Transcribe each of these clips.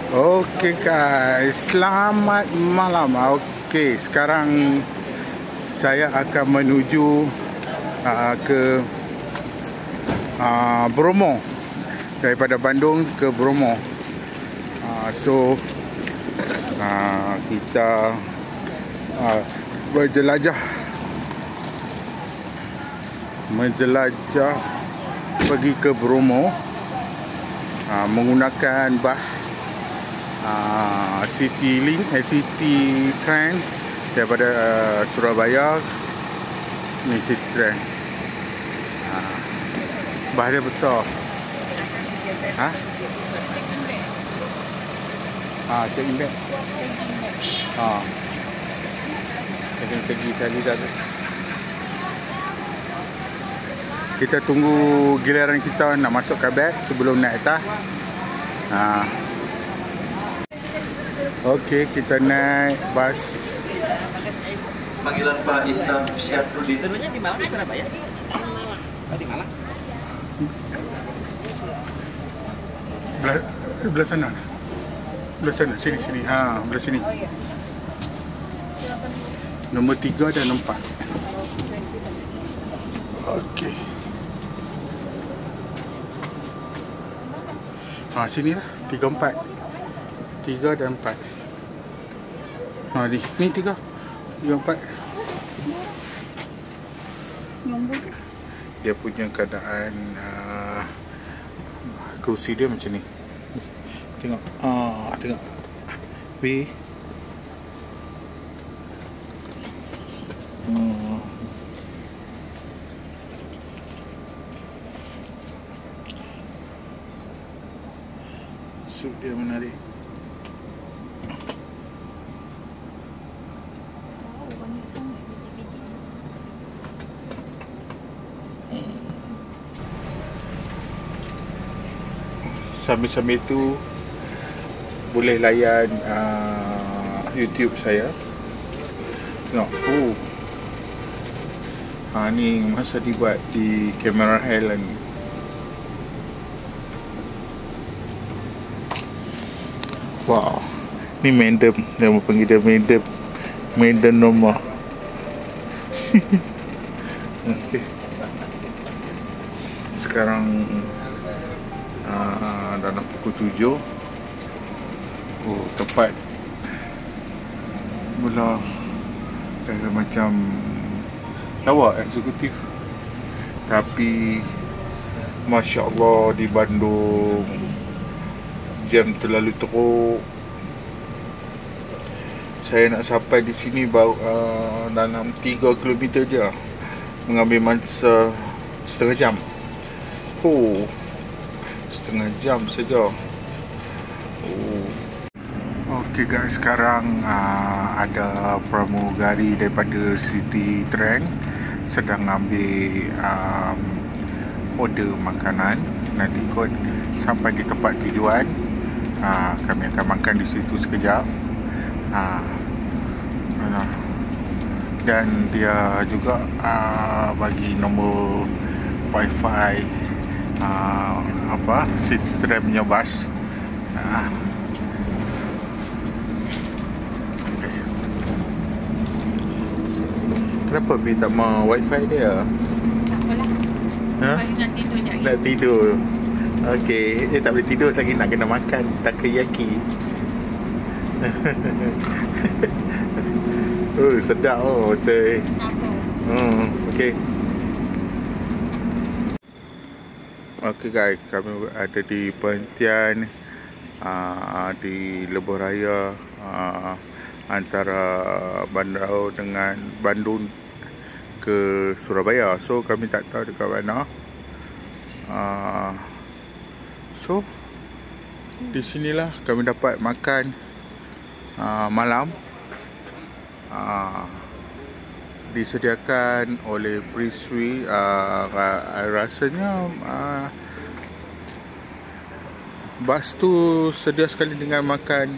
Okey guys, selamat malam. Okey, sekarang saya akan menuju ke Bromo. Daripada Bandung ke Bromo. So kita menjelajah pergi ke Bromo menggunakan bas City Train daripada Surabaya. Ni City Train. Bas dia besar. Check in back. Kita pergi tadi dah. Kita tunggu giliran kita nak masuk ke beg sebelum naik atas. Okey, kita naik bas. Panggilan Pak Isam Syafruddin. Dulunya di mana? Di Surabaya? Di Malang? Belah sana. Belah sana, sini. Belah sini. Nombor 3 dan 4. Okey. Sini lah. 3, 4. 3 dan 4. Ni 3. 3, 4. Dia punya keadaan kerusi dia macam ni. Tengok. Tengok. Weh. Sup dia menarik. Sambil-sambil tu boleh layan YouTube saya. Tengok. Ni masa dibuat di Cameron Highland. Wow. Ni Mendem. Dia mau panggil dia Mendem. Mendem Norma. Okey. Sekarang dalam pukul 7. Tepat mula macam lawak eksekutif. Tapi Masya Allah, di Bandung jam terlalu teruk. Saya nak sampai di sini baru dalam 3 km je. Mengambil masa setengah jam. Setengah jam saja. Okey guys, sekarang ada pramugari daripada City Train sedang ambil order makanan. Nanti kot sampai di tempat tujuan, kami akan makan di situ sekejap. Dan dia juga bagi nombor wifi City Train punya bas. Kenapa Bi tak mau wifi dia? Nak tidur je. Nak tidur. Okey, dia tak boleh tidur lagi, nak kena makan takoyaki. Sedap betul. Okey. Okey guys, kami ada di penghentian di Lebuh Raya antara Bandar dengan Bandung ke Surabaya. So kami tak tahu dekat mana. So di sinilah kami dapat makan malam. Disediakan oleh Priswi. Rasanya bas tu sedia sekali dengan makan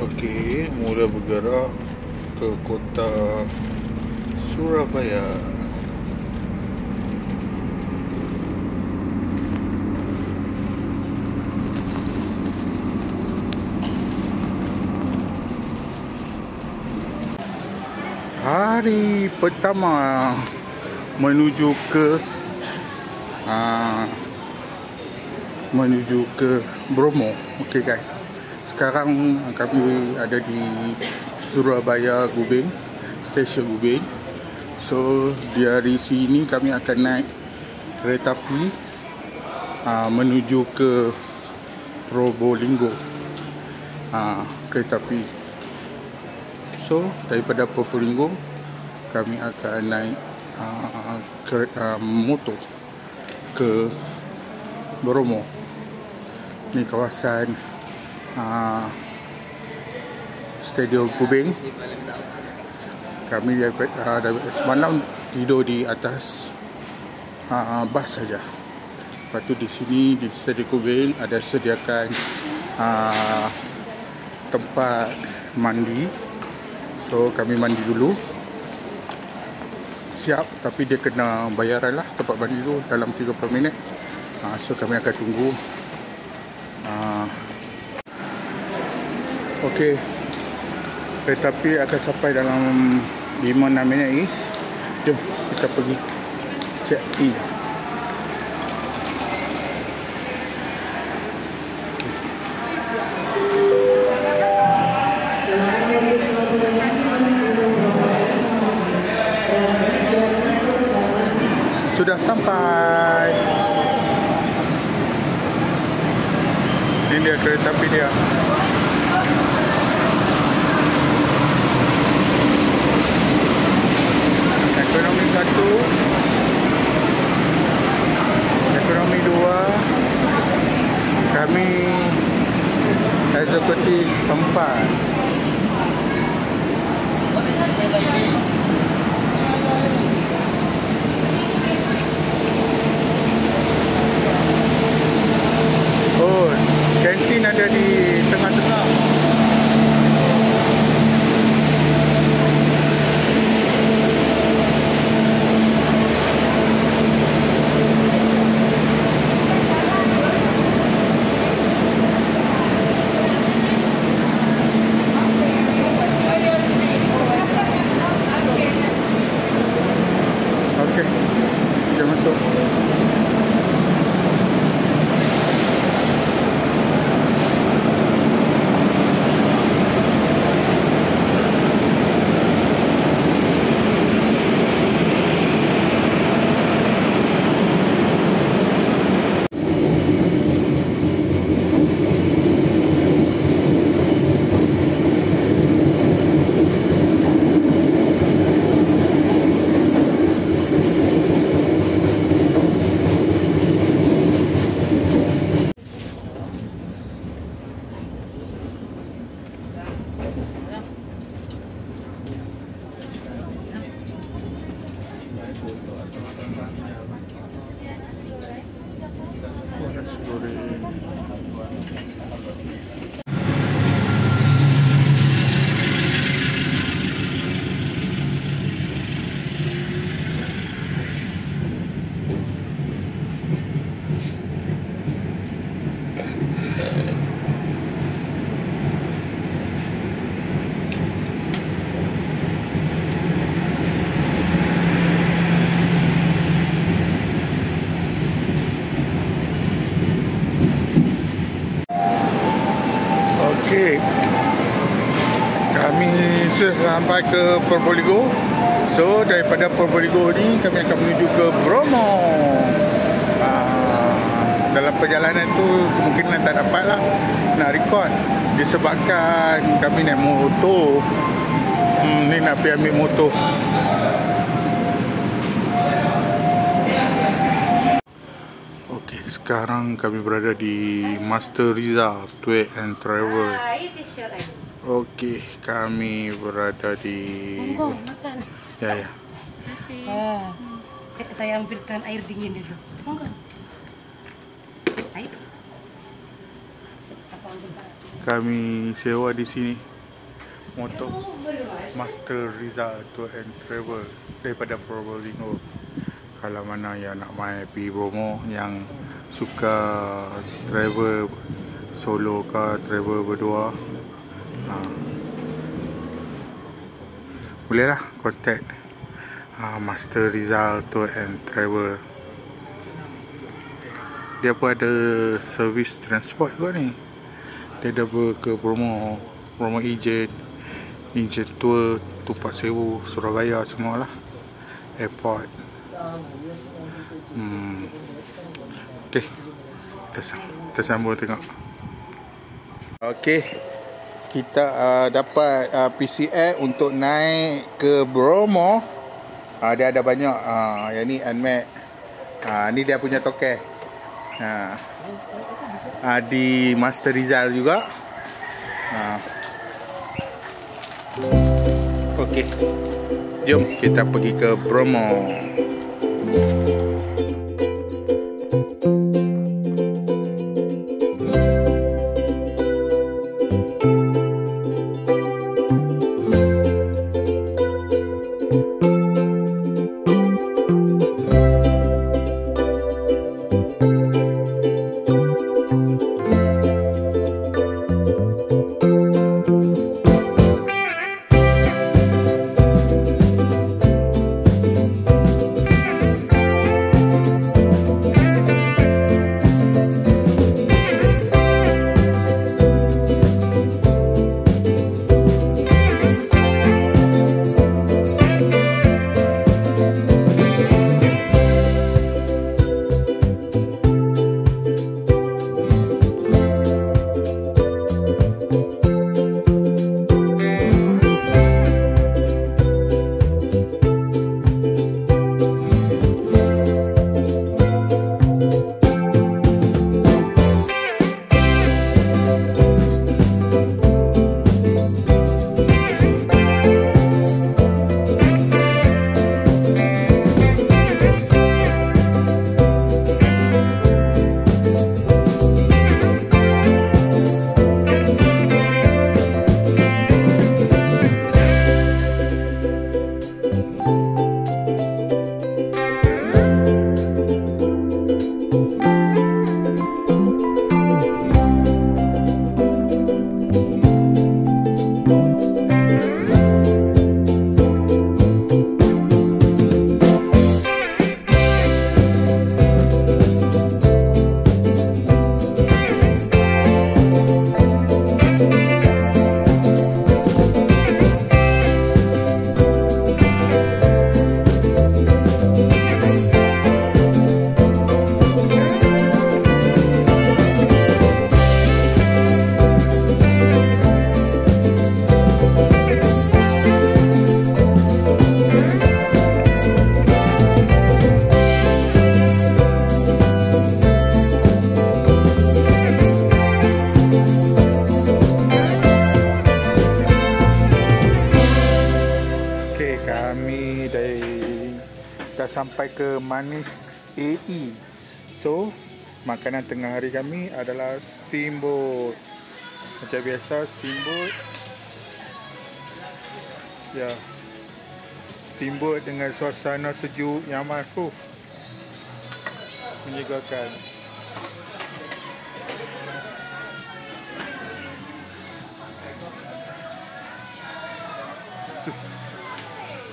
Okey, mula bergerak ke kota Surabaya. Hari pertama menuju ke Bromo. Okey guys. Sekarang kami ada di Surabaya Gubin, stesen Gubin. So dari sini kami akan naik kereta api menuju ke Probolinggo. Kereta api. So daripada Probolinggo kami akan naik motor ke Bromo. Ni kawasan Stadium Gubin. Kami daripada semalam tidur di atas bas saja. Lepas tu di sini di Stadium Gubin ada sediakan tempat mandi. So kami mandi dulu. Siap, tapi dia kena bayaran lah tempat mandi tu dalam 30 minit. So kami akan tunggu. Okey. Kereta api akan sampai dalam 5-6 minit lagi. Jom kita pergi check in. Sudah sampai. Ini dia kereta api dia. Ekonomi 1, ekonomi 2, kami eksekutif 4. Oh, kantin ada di tengah-tengah. Okey, kita masuk. Okey, kami sampai ke Probolinggo. So daripada Probolinggo ni kami akan menuju ke Bromo. Dalam perjalanan tu kemungkinan tak dapat lah nak record disebabkan kami naik motor. Ni nak pergi ambil motor. Okey, sekarang kami berada di Master Riza Tour and Travel. Okey, kami berada di. Monggo makan. Ya. Saya ambilkan air dingin dulu. Monggo. Air. Kami sewa di sini motor Master Rizal Tour and Travel daripada Probolinggo. Kalau mana yang nak main pergi Bromo, yang suka travel solo ke travel berdua, bolehlah contact Master Rizal Tour and Travel. Dia pun ada servis transport kot ni. Dia ada ke Bromo, Bromo Ijen Tour, Tupak Sewu, Surabaya semualah. Airport. Okey, kita sambung tengok. Okey, kita dapat PCX untuk naik ke Bromo. Dia ada banyak. Yang ni Unmade. Ni dia punya token. Di Master Rizal juga. Okey, jom kita pergi ke Bromo. Sampai ke Manis AE. So, makanan tengah hari kami adalah steamboat. Macam biasa, steamboat. Ya, steamboat dengan suasana sejuk yang amat menyegarkan.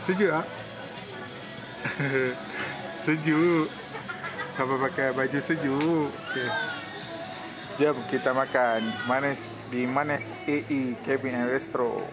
Sejuk tak? Sejuk. Sampai pakai baju sejuk. Okay. Jom kita makan di Manis AE Cabin and Restaurant.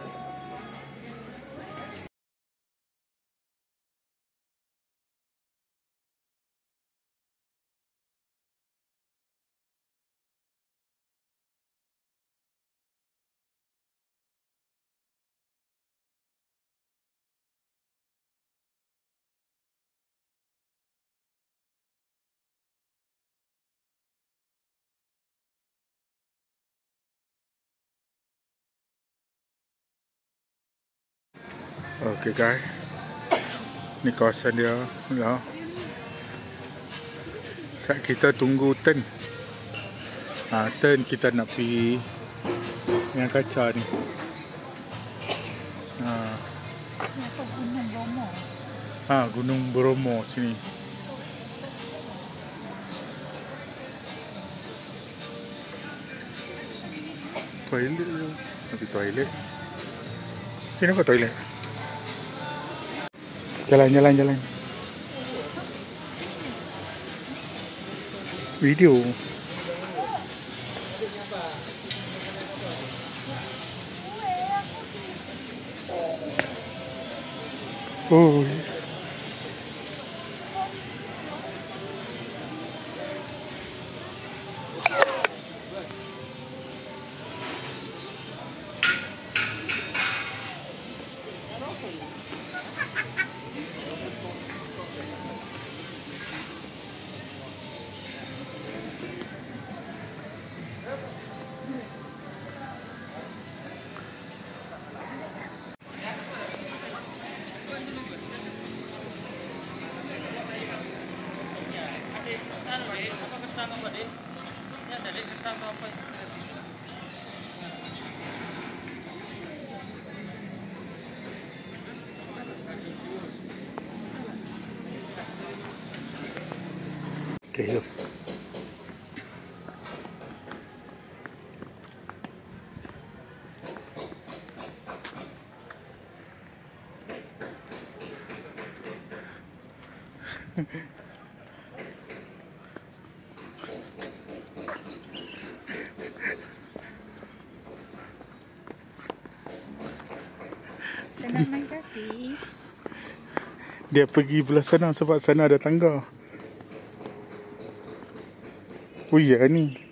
Okay guys, ni kawasan dia lah. Saat kita tunggu turn, turn kita nak pergi yang kaca ni. Apa Gunung Bromo? Gunung Bromo sini. Toilet je. Nanti toilet. Sini kau toilet. Jalan. Video. Oh. Okay, yuk. Senang main kaki. Dia pergi belah sana sebab sana ada tangga. Oh ya ni.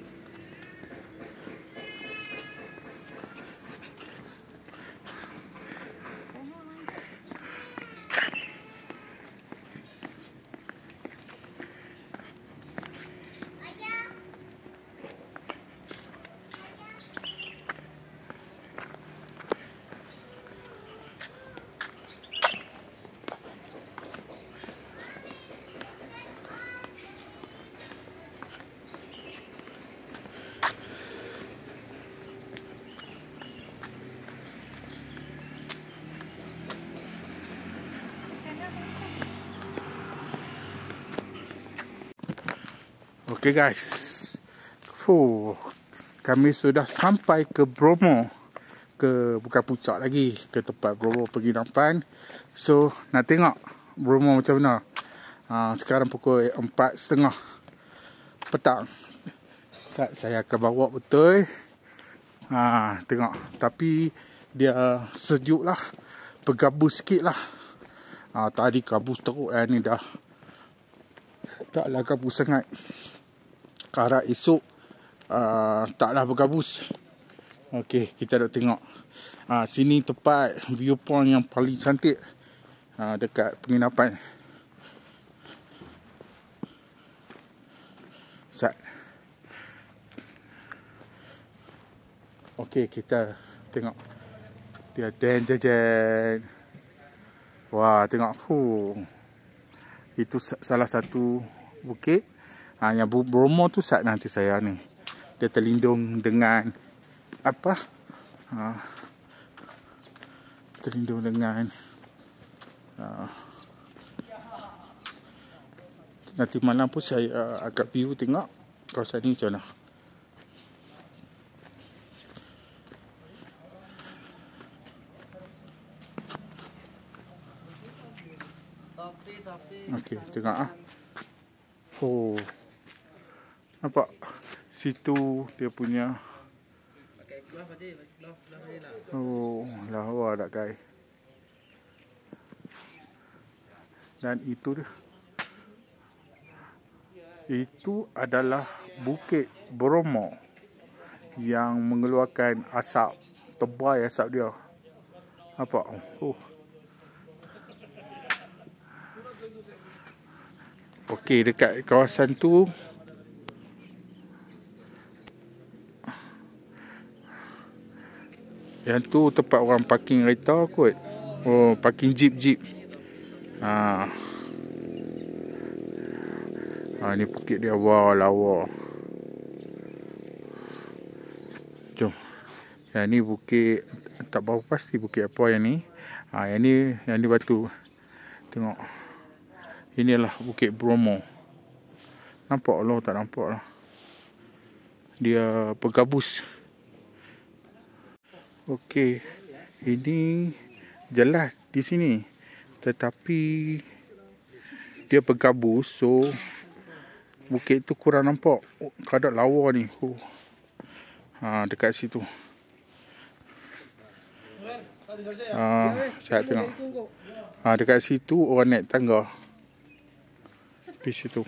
Okay guys, kami sudah sampai ke Bromo, bukan puncak lagi, ke tempat Bromo penginapan. So nak tengok Bromo macam mana. Sekarang pukul 4:30 petang. Saya akan bawa betul. Tengok, tapi dia sejuk lah, bergabus sikit lah. Tadi kabus teruk, ni dah taklah kabus sangat. Arah esok taklah bergabus. Okey, kita nak tengok. Sini tempat viewpoint yang paling cantik dekat penginapan. Okey, kita tengok. Dia jen. Wah, tengok. Itu salah satu bukit. Yang Bromo tu sat nanti saya ni. Dia terlindung dengan apa? Terlindung dengan nanti malam pun saya agak view tengok kawasan ni macam mana. Okey, tengok nampak situ dia punya. Lawa tak guys. Dan itu dia. Itu adalah Bukit Bromo yang mengeluarkan asap, tebal asap dia. Nampak? Okey, dekat kawasan tu yang tu tempat orang parking kereta kot. Parking jeep. Ni bukit dia. Wah, lawa. Jom. Yang ni bukit, tak berapa pasti bukit apa yang ni. Yang ni batu. Tengok. Inilah Bukit Bromo. Nampak lah, tak nampak lah. Dia bergabus. Okey. Ini jelas di sini. Tetapi dia bergabus, so bukit tu kurang nampak. Kadang lawa ni. Dekat situ. Saya tengok. Dekat situ orang naik tangga. Di situ.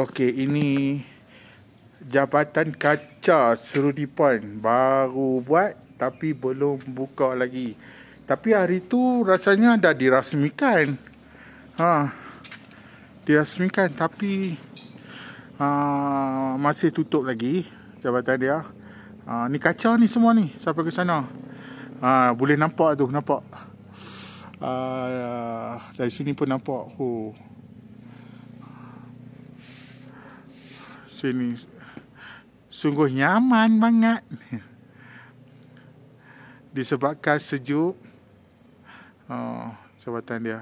Okey, ini Jabatan Kaca Serudi Point. Baru buat tapi belum buka lagi. Tapi hari tu rasanya dah dirasmikan. Dirasmikan tapi masih tutup lagi jabatan dia. Ni kaca ni semua ni sampai ke sana. Boleh nampak tu, nampak. Dari sini pun nampak. Sini sungguh nyaman banget. Disebabkan sejuk. Jabatan dia.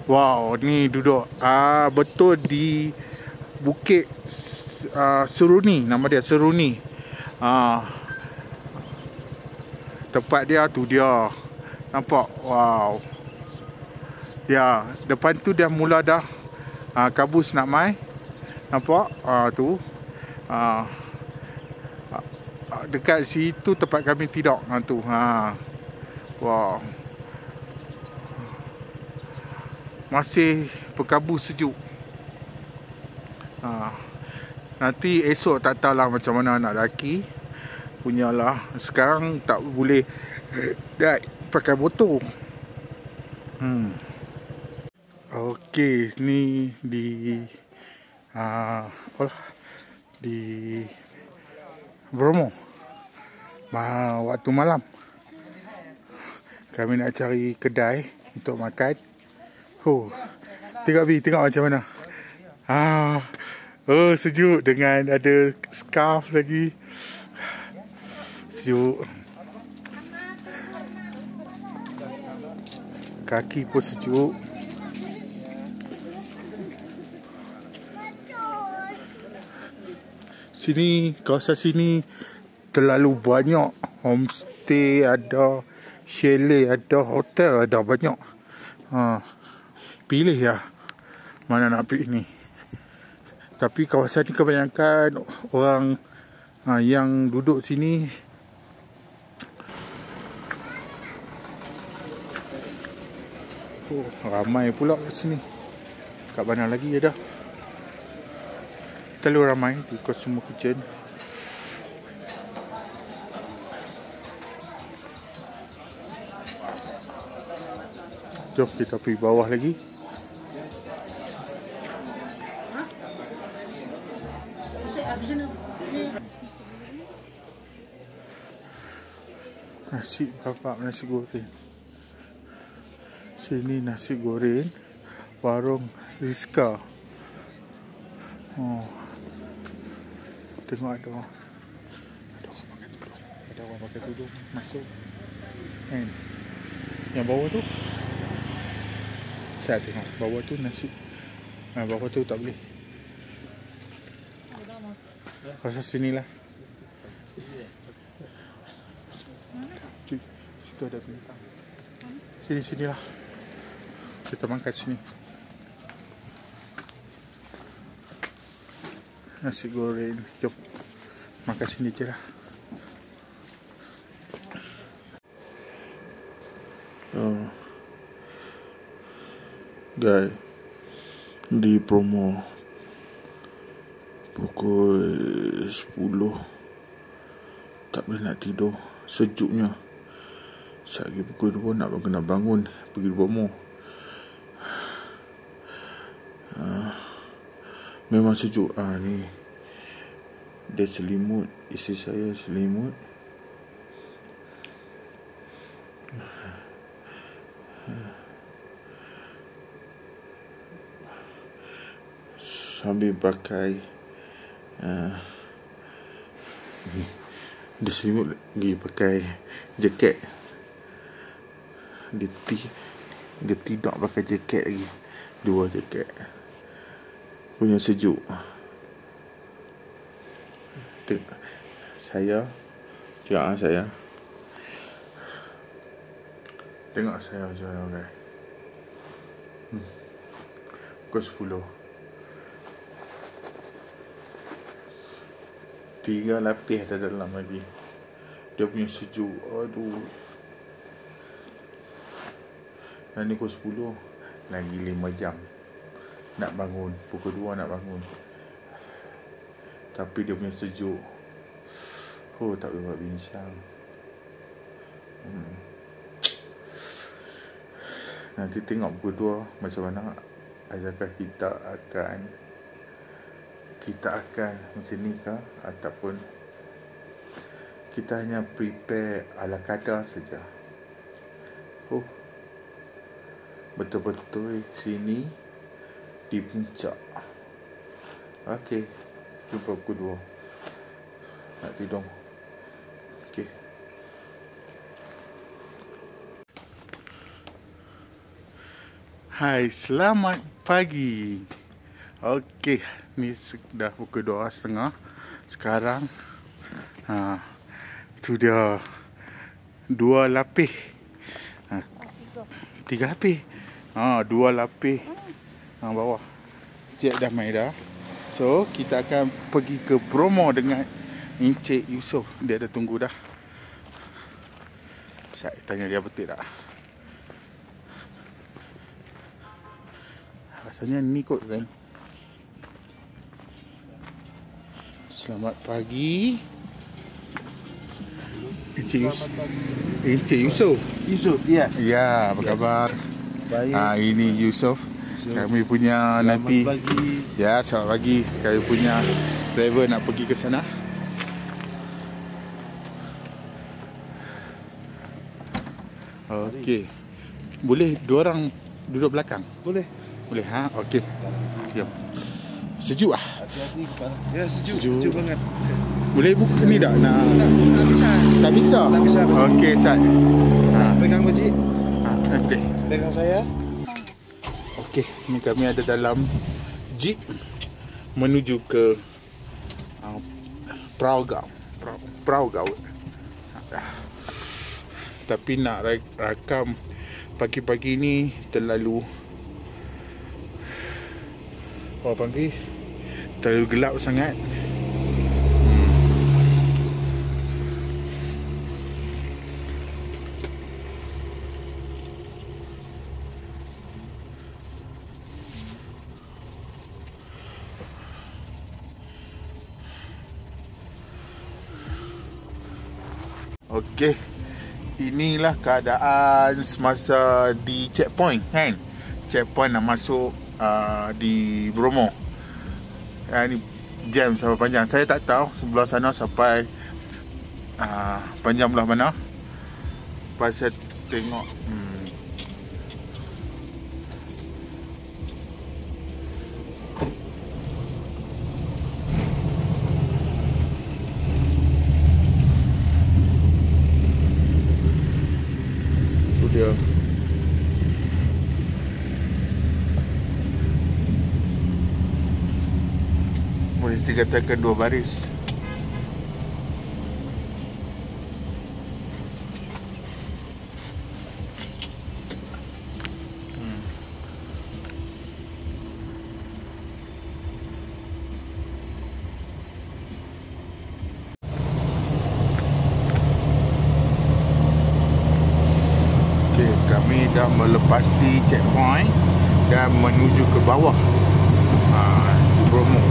Wow, ni duduk betul di Bukit Seruni. Nama dia Seruni. Tempat dia tu dia. Nampak? Wow. Ya, depan tu dia mula dah kabus nak mai. Nampak? Tu. Dekat situ tempat kami tidur. Tu. Wow. Masih berkabus sejuk. Nanti esok tak tahulah macam mana nak daki. Punyalah. Sekarang tak boleh dah pakai motor. Okey, ni di di Bromo. Waktu malam kami nak cari kedai untuk makan. Tengok Bi, tengok macam mana. Sejuk dengan ada scarf lagi. Sejuk. Kaki pun sejuk. Sini, kawasan sini terlalu banyak homestay, ada chalet, ada hotel, ada banyak. Pilih ya mana nak pergi ni. Tapi kawasan ni kebanyakan orang yang duduk sini ramai pula kat sini. Kat mana lagi ada? Terlalu ramai di Consumer Kitchen. Jom kita pergi bawah lagi. Nasi bapak, nasi goreng. Sini nasi goreng warung Rizka. Tengok ada orang pakai tudung masuk. Yang bawah tu saya tengok bawah tu nasi. Bawah tu tak boleh. Pasal sinilah. Situ ada bintang. Sinilah. Kita makan sini. Nasi goreng. Jom makan sini je lah. Guys, di Bromo pukul 10 tak boleh nak tidur, sejuknya. Sekejap lagi pukul 2 nak kena bangun pergi Bromo. Memang sejuk. Ni dia selimut, isteri saya selimut. Sambil pakai dia selimut lagi pakai jaket. Dia tidak pakai jaket lagi. 2 jaket. Punya sejuk. Tengok saya. Tengok saya. Tengok saya macam mana, guys. Pukul 10. 3 lapis ada dalam lagi. Dia punya sejuk. Aduh. Dan ni pukul 10. Lagi 5 jam. nak bangun. Pukul 2 nak bangun. Tapi dia punya sejuk. Oh, tak boleh buat bincang. Nanti tengok pukul 2 macam mana. Adakah kita akan macam ni ke, ataupun kita hanya prepare ala kadar saja. Oh, betul-betul sini di puncak. Okey, jumpa pukul 2. Nak tidur. Okey. Hai, selamat pagi. Okey, ni dah pukul 2.30. Sekarang tu dia 2 lapis. 3 lapis. 2 lapis bawah. Cik dah main dah. So, kita akan pergi ke Bromo dengan Encik Yusof. Dia dah tunggu dah. Saya tanya dia betul tak. Rasanya ni kot kan. Selamat pagi. Encik Yusof. Yusof, ya. Ya, apa khabar? Baik. Ini Yusof. Kami punya nanti. Pagi. Ya, selamat pagi. Kami punya driver nak pergi ke sana. Okey. Boleh dua orang duduk belakang? Boleh. Boleh, okey. Diam. Sejuk ah. Hati-hati kepala. Ya, sejuk banget. Boleh buka sini tak? Tak bisa. Tak bisa. Tak bisa. Okey, Sat. Pegang Pakcik. Okey. Pegang saya. Okey, ni kami ada dalam jeep menuju ke Praugau. Tapi nak rakam pagi-pagi ni terlalu terlalu gelap sangat. Okey. Inilah keadaan semasa di checkpoint kan. Checkpoint nak masuk di Bromo. Ini jam sampai panjang. Saya tak tahu sebelah sana sampai panjang belah mana. Pasal tengok dia. Boleh dikatakan 2 baris. Kami dah melepasi checkpoint dan menuju ke bawah di Bromo.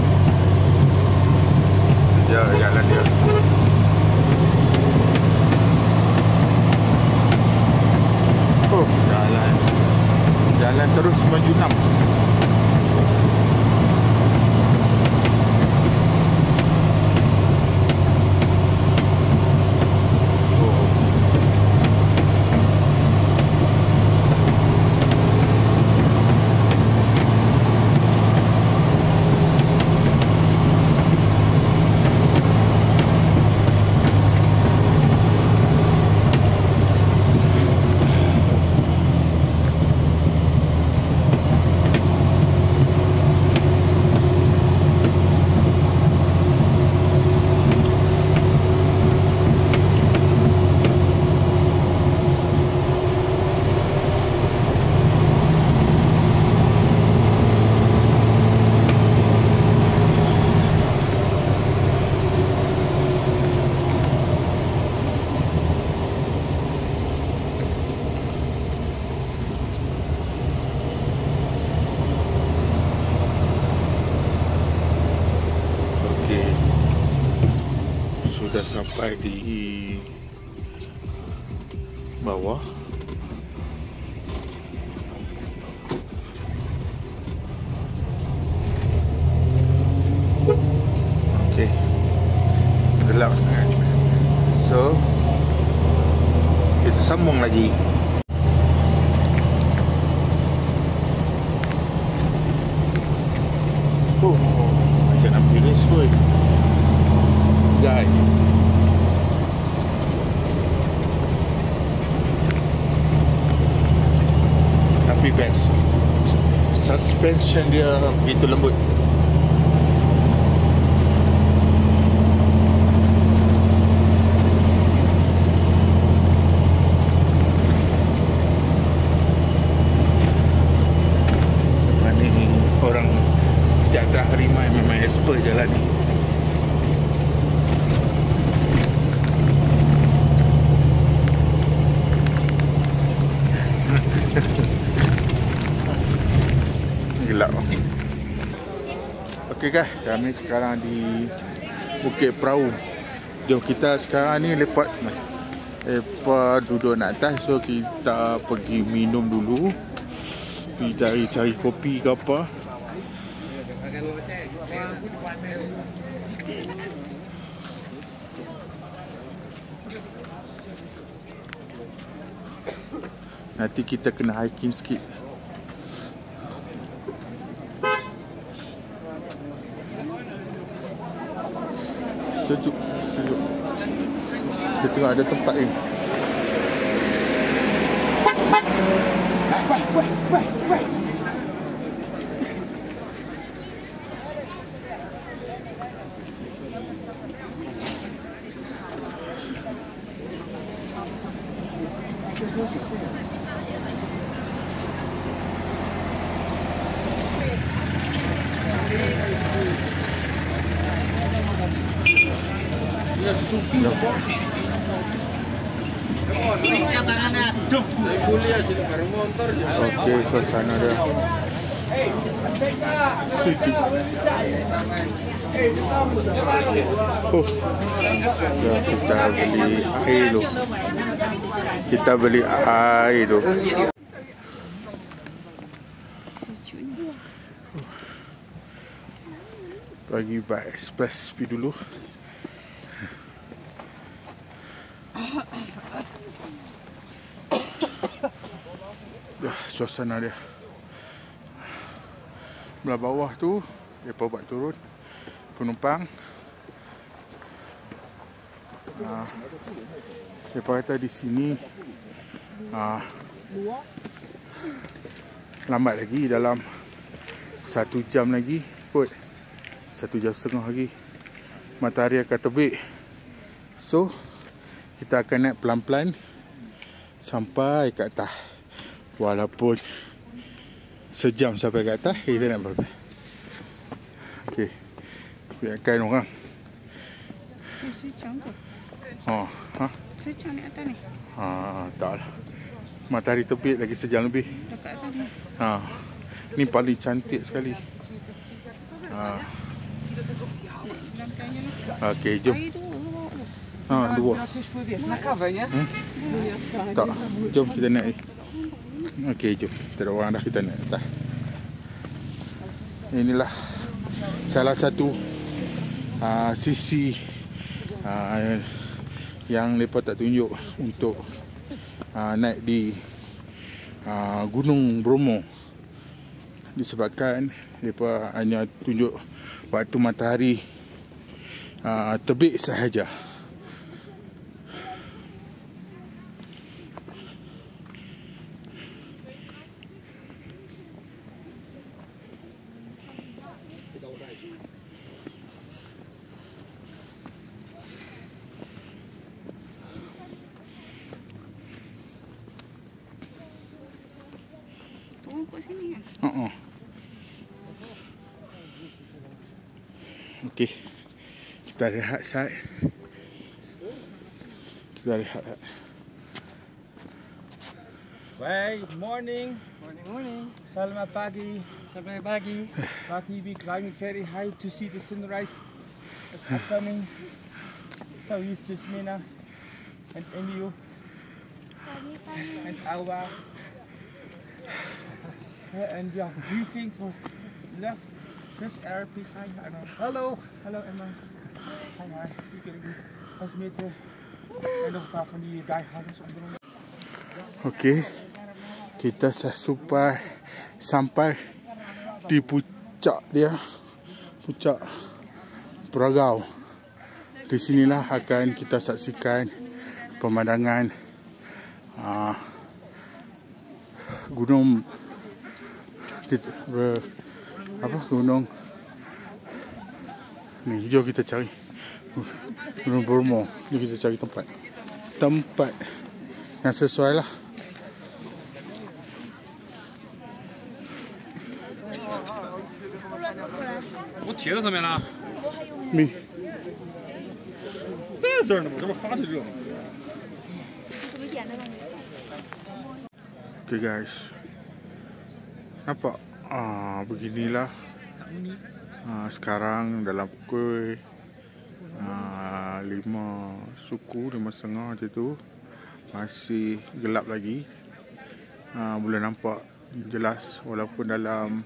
Jalan dia. Oh, jalan terus menjuram. sampai di bawah. Okey. Gelap sangat. So kita sambung lagi. Oh, macam nak pergi race pun. Guys. Tapi best. Suspension dia begitu lembut. Orang tiada harimau memang expert jalan ni. Gelap. Okey guys, kami sekarang di Bukit Perahu. Jom kita sekarang ni lepas duduk nak atas, so kita pergi minum dulu. Pergi cari kopi ke apa. Nanti kita kena hiking sikit. Sejuk. Kita tengok ada tempat ni. Okey, suasana dia sejuk. Oh, kita beli air tu. Kita beli air tu. Bagi buy express pergi dulu. Suasana dia belah bawah tu, mereka buat turun penumpang. Mereka kata di sini lambat lagi, dalam 1 jam lagi kot, 1 jam setengah lagi matahari akan terbit. So kita akan naik pelan-pelan sampai ke atas. Walaupun sejam sampai ke atas, kita nak berapa? Okey. Biarkan orang. Sejam ke? Ha? Sejam ni atas ni? Taklah. Matahari terbit lagi sejam lebih. Dekat atas ni? Ni paling cantik sekali. Okey, jom. Air 2 ke bawah tu? 2. Nak cover ya? Tak. Jom kita naik. Okey, jom. Tak ada orang dah, kita naik atas. Inilah salah satu sisi yang mereka tak tunjuk untuk naik di Gunung Bromo. Disebabkan mereka hanya tunjuk waktu matahari terbit sahaja. Turun kat sini kan? Okey. Kita rehat sat. Good morning. Morning. Selamat pagi. Selamat pagi. Pagi we climbing very high to see the sunrise. It's upcoming. So he's Jasmina and Emil and Alba. And we are briefing for left fresh air, please. Hi, Arno. Hello. Hello, Emma. Hi. Nice to meet you. En nog een paar van die diehards onder ons. Okey, kita sampai di puncak dia, puncak Peragau. Di sinilah akan kita saksikan pemandangan gunung gunung ni. Jom kita cari Gunung Bromo. Jom kita cari tempat yang sesuai lah.我贴在上面了。你在这儿呢吗？这不发起热吗？ Okay guys, nampak beginilah sekarang dalam pukul 5 suku, 5.30 macam tu. Masih gelap lagi, boleh nampak jelas walaupun dalam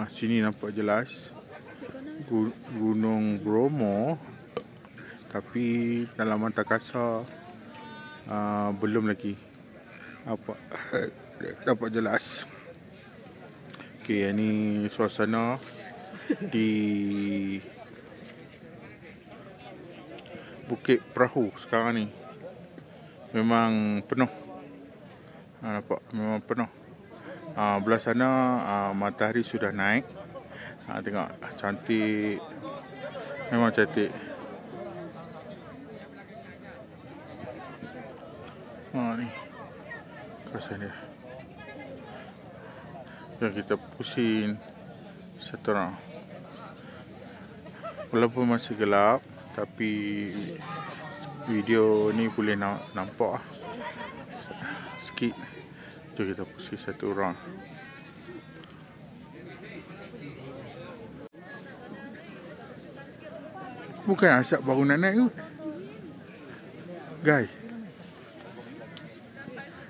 sini nampak jelas Gunung Bromo, tapi dalam mata kasar belum lagi dapat jelas. Okey, ini suasana di Bukit Perahu sekarang ni. Memang penuh. Nampak memang penuh. Belah sana matahari sudah naik. Tengok cantik. Memang cantik. Ni kawasan dia. Jom kita pusing satu orang. Walaupun masih gelap, tapi video ni boleh nampak sikit. Jom kita pusing satu orang. Bukan asap bangunan naik tu, guys.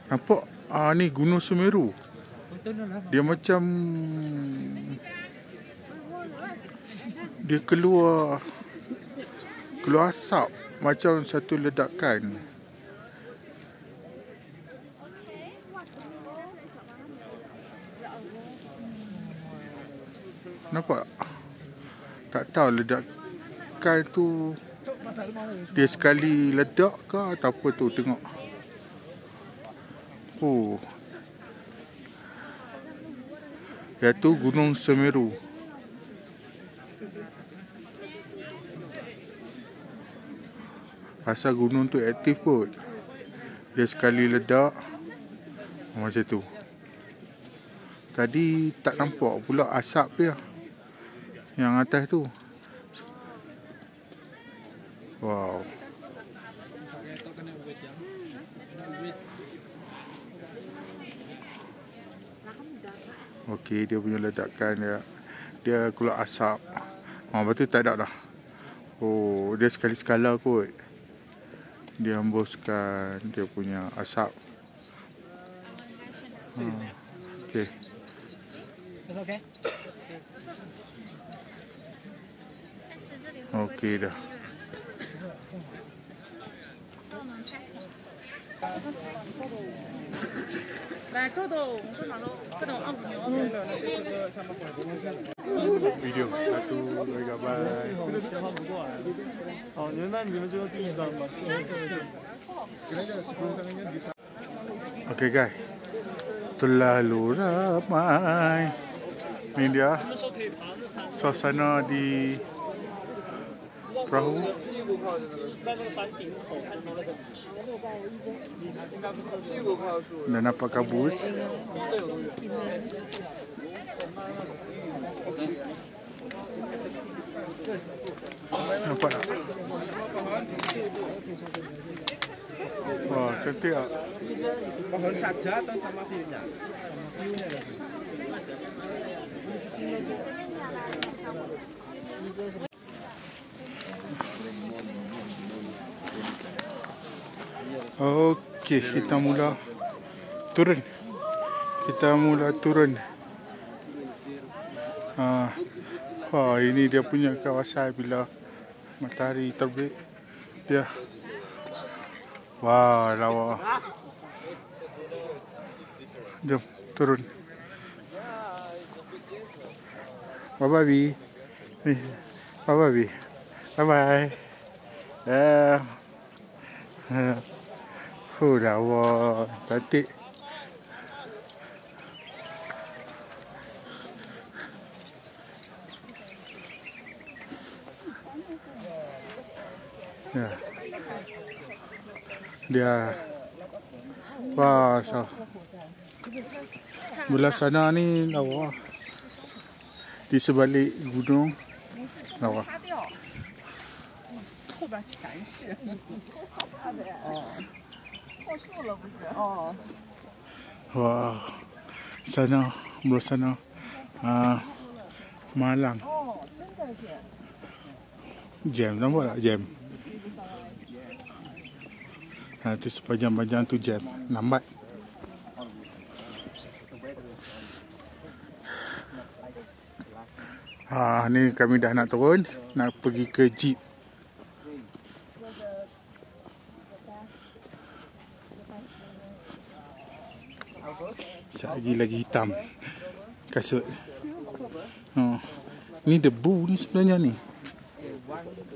Nampak ni Gunung Semeru. Dia macam dia keluar asap macam satu ledakan. Nampak? Tak tahu ledakan tu dia sekali ledak ke atau apa tu, tengok. Iaitu Gunung Semeru. Pasal gunung tu aktif kot, dia sekali ledak macam tu. Tadi tak nampak pula asap dia yang atas tu. Wow. Okey, dia punya ledakan dia keluar asap. Lepas tu tak ada dah. Dia sekali sekala kot. Dia hembuskan dia punya asap. Okey. Okay. Okey dah. Video satu gambar. Okey guys, terlalu ramai. Ini dia suasana di perahu. Dan nampak kabus. Nampak tak? Wah, cantik tak? Pohon saja atau sama view-nya? Okey, kita mula turun. Ini dia punya kawasan bila matahari terbit. Dia. Wah, lawa. Jom turun. Bye bye Bi. Bye bye Bi. Bye bye. Lawa, cantik. Ya. Dia. Wah, belah sana ni lawa. Di sebalik gunung lawa. Wah, sana belah sana Malang. Jam, nampak tak jam? Nanti sepanjang-panjang tu jam, lambat. Ni kami dah nak turun, nak pergi ke jeep. Sekejap lagi hitam kasut. Ni debu ni sebenarnya ni.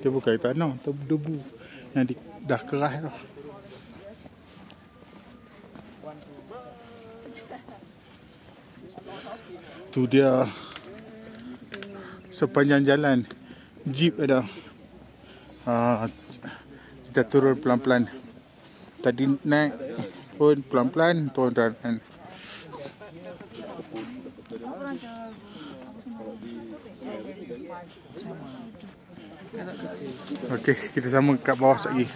Dia bukan tanah, debu yang dah keras dah. Tu dia sepanjang jalan jeep ada. Kita turun pelan-pelan. Tadi naik pun pelan-pelan, turun pelan-pelan. Okey, kita sama kat bawah sekejap lagi.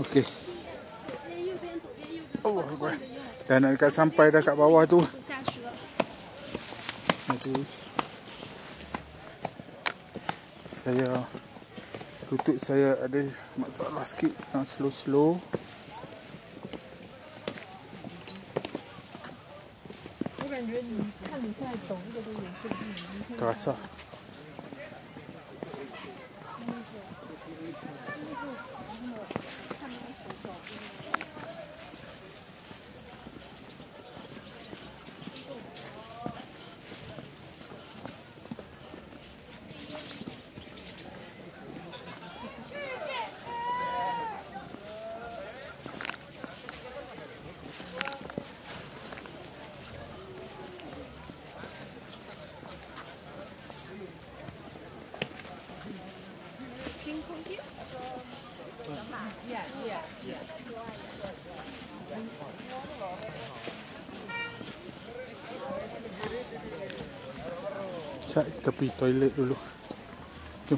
Okey. Dah nak dekat sampai dah kat bawah tu. Nanti saya lutut saya ada masalah sikit, slow-slow. Terasa. Sekejap kita pergi toilet dulu. Jom.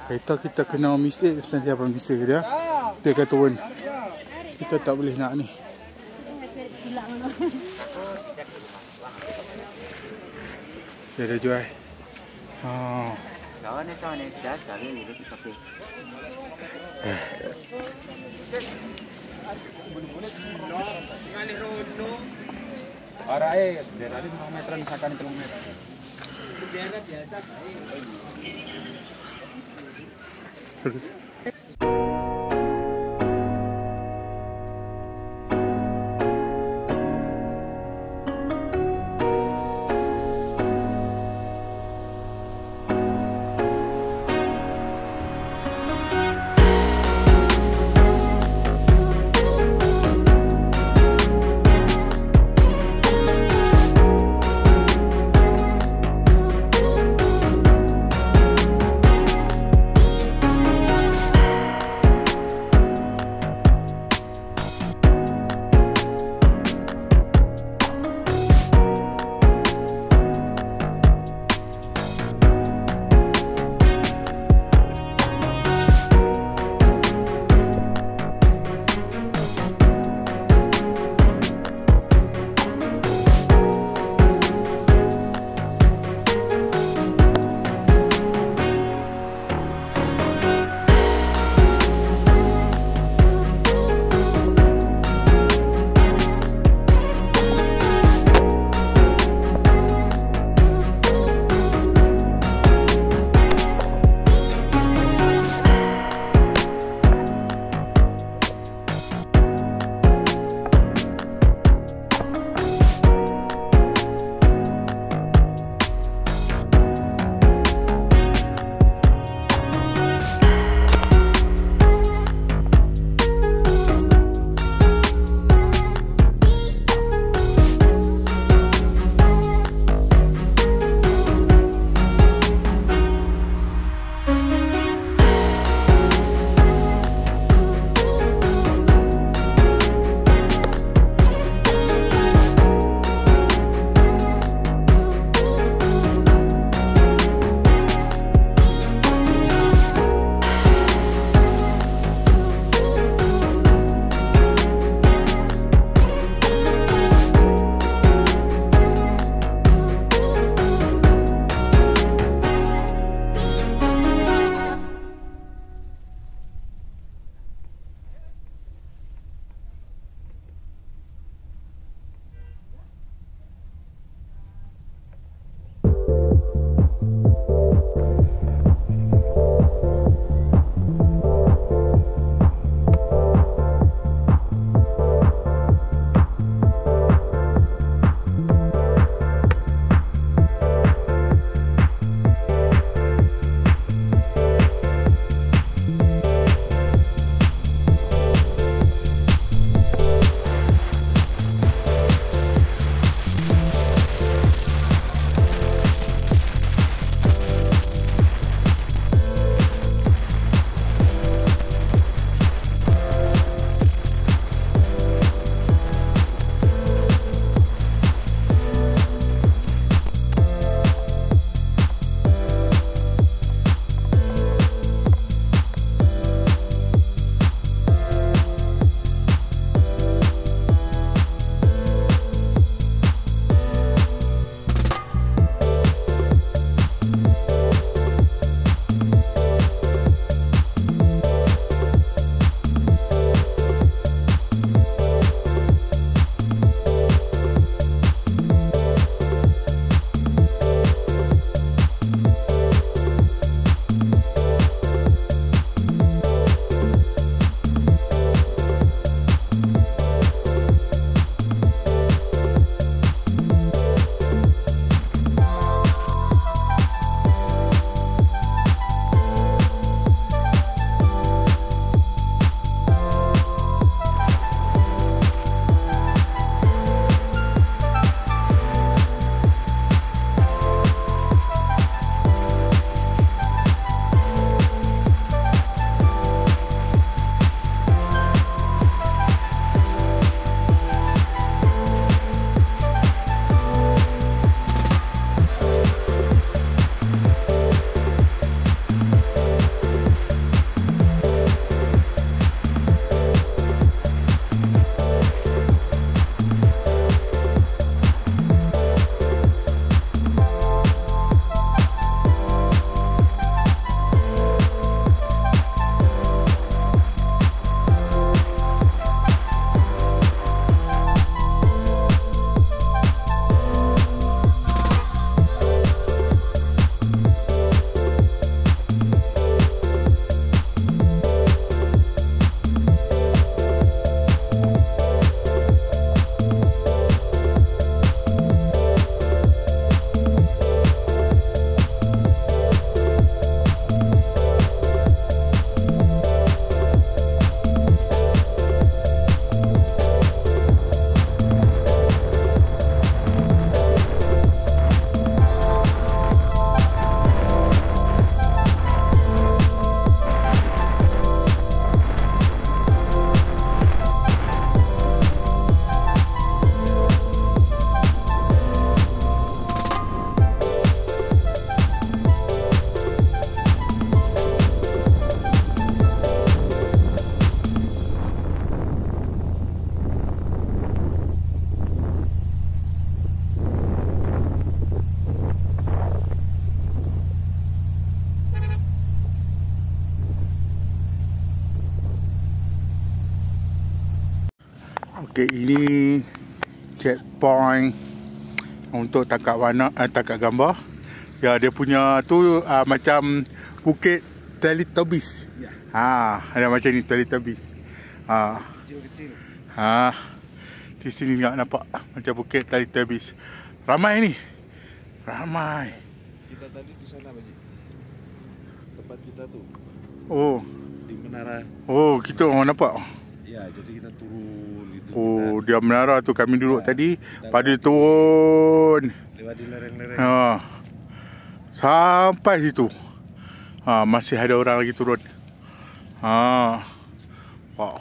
Kereta kita kena misik. Nanti apa misik dia. Dia akan turun. Kita tak boleh nak ni. Dia dah jual. Arah biar ada 5 meter misalkan 3 meter. Daerah biasa. bukit ini checkpoint untuk tangkap warna, tangkap gambar. Ya, dia punya tu macam bukit Teletubbies. Ya. Ada macam ni Teletubbies. Kecil-kecil. Di sini nak nampak macam bukit Teletubbies. Ramai ni. Ramai. Kita tadi di sana, Baji. Tempat kita tuh Oh. di menara. Oh, kita orang nampak. Ya, jadi kita turun gitu. Oh, dia menara tu kami duduk tadi. Pada turun. Lewat di lereng-lereng. Sampai situ. Masih ada orang lagi turun. Wow.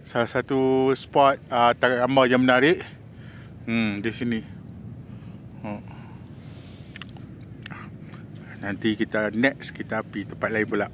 Salah satu spot tangkap gambar yang menarik. Di sini. Nanti kita next kita pergi tempat lain pula.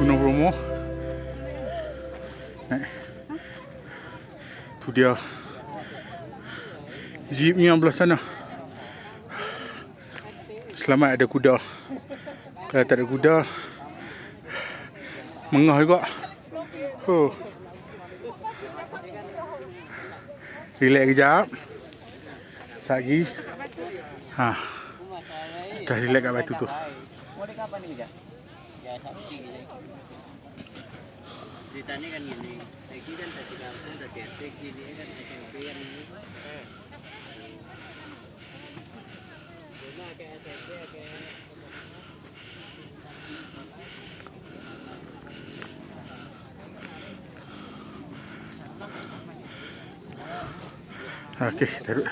Gunung Bromo. Tu dia jeep ni yang belah sana. Selamat ada kuda. Kalau tak ada kuda, mengah juga. Relax kejap. Sekejap lagi. Dah relax kat batu tu. Ceritanya kan gini, Eki kan tadi kampung, tadi etik, gini kan SMP yang ini. Cuma kayak SMP, kayak Okey, taruh.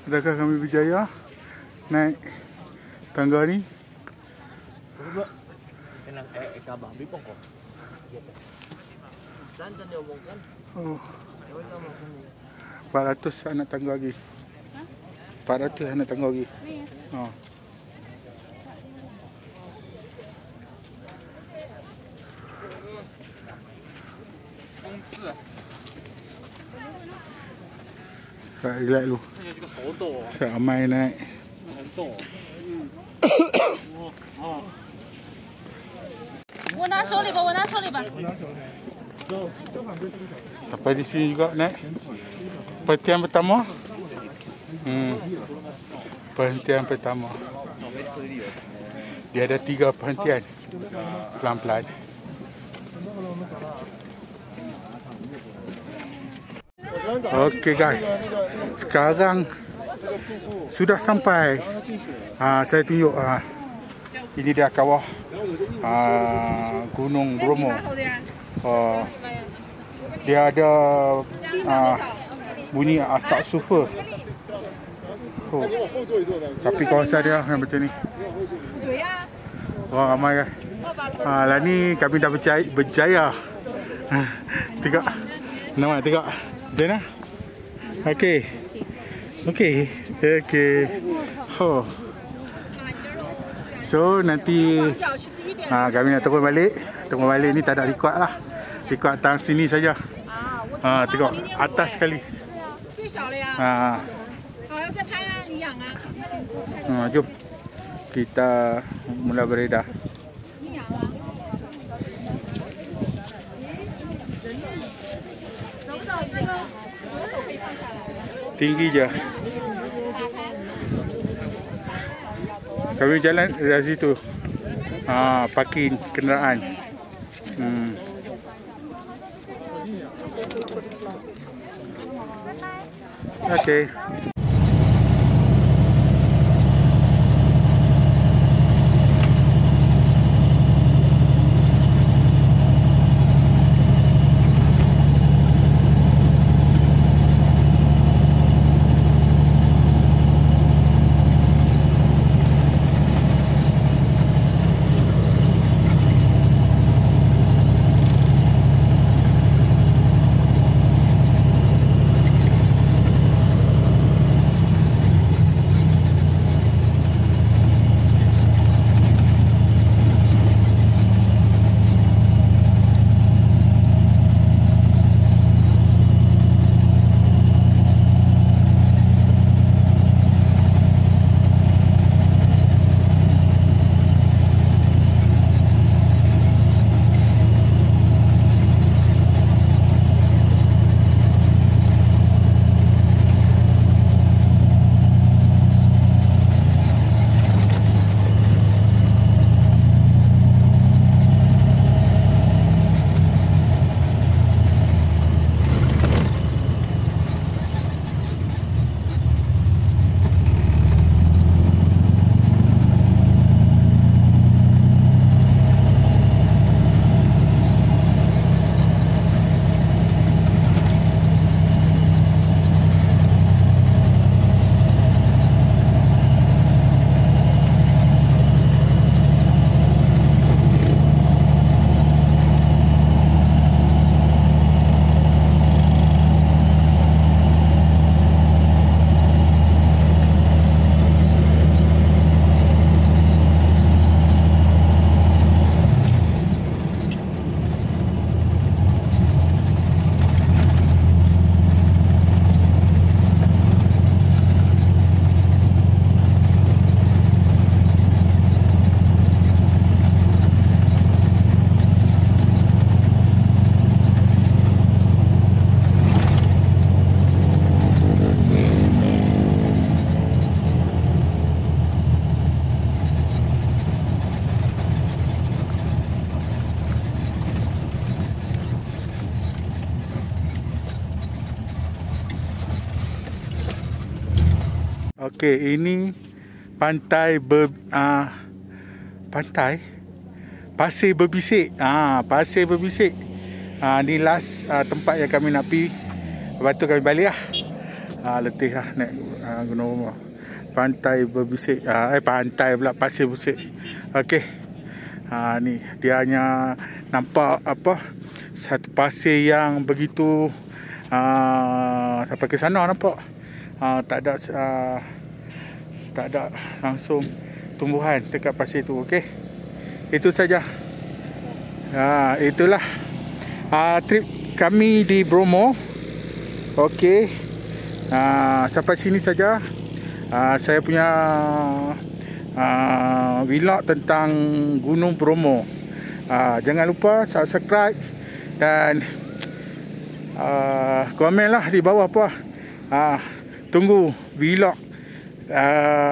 Adakah kami berjaya naik tangga ni? Kenang kabah bipong kok. Jangan diomongkan. Oh. 400 anak tangga lagi. 400 anak tangga lagi. Oh. Kak relax dulu. Kak Amai naik. Sampai di sini juga naik. Perhentian pertama. Perhentian pertama. Dia ada 3 perhentian. Pelan-pelan. Okey guys. Sekarang sudah sampai. Saya tunjuk. Ini dia kawah Gunung Bromo. Dia ada bunyi asap sulfur. Tapi kawasan dia yang macam ni. Orang ramai kan. Lah ni kami dah berjaya. Tengok. Nampak tengok. Macam mana? Okey. So nanti kami nak turun balik. Turun balik ni tak ada record lah. Record tang sini saja. Tengok atas sekali. Jom kita mula beredar. Tinggi je. Kami jalan dari situ. Parking kenderaan. Okey. Okey, ini pantai Pasir Berbisik. Pasir Berbisik. Ni last tempat yang kami nak pergi. Lepas tu kami balik lah. Letih lah naik Gunung Bromo. Pantai Berbisik. Pantai pula, Pasir Berbisik. Okey. Ni dia hanya nampak satu pasir yang begitu sampai ke sana nampak. Tak ada langsung tumbuhan dekat pasir tu. Okey. Itu saja. Itulah trip kami di Bromo. Okey. Sampai sini saja. Saya punya vlog tentang Gunung Bromo. Jangan lupa subscribe dan komenlah di bawah apa. Tunggu vlog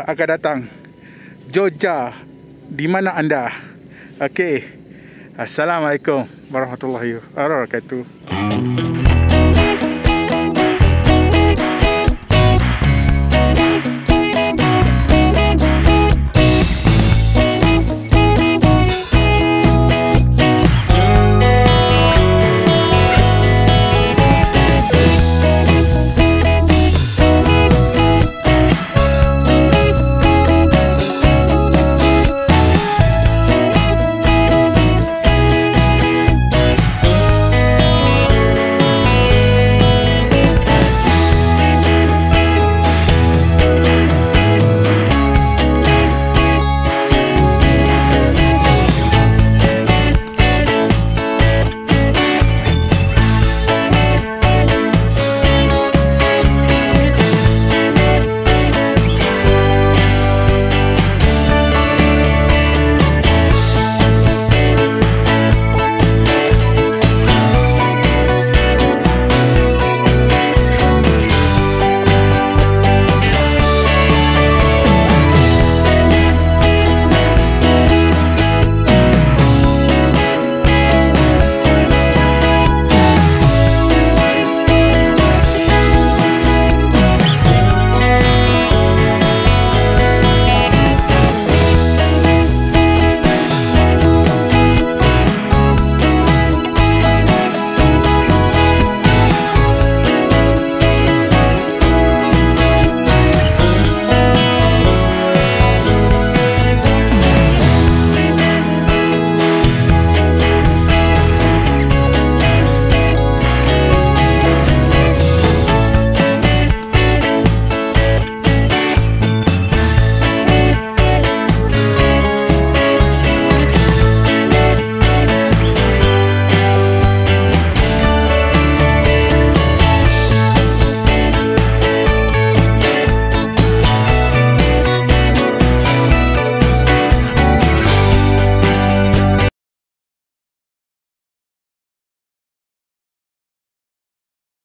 akan datang. Jogja, di mana anda? Okey. Assalamualaikum warahmatullahi wabarakatuh.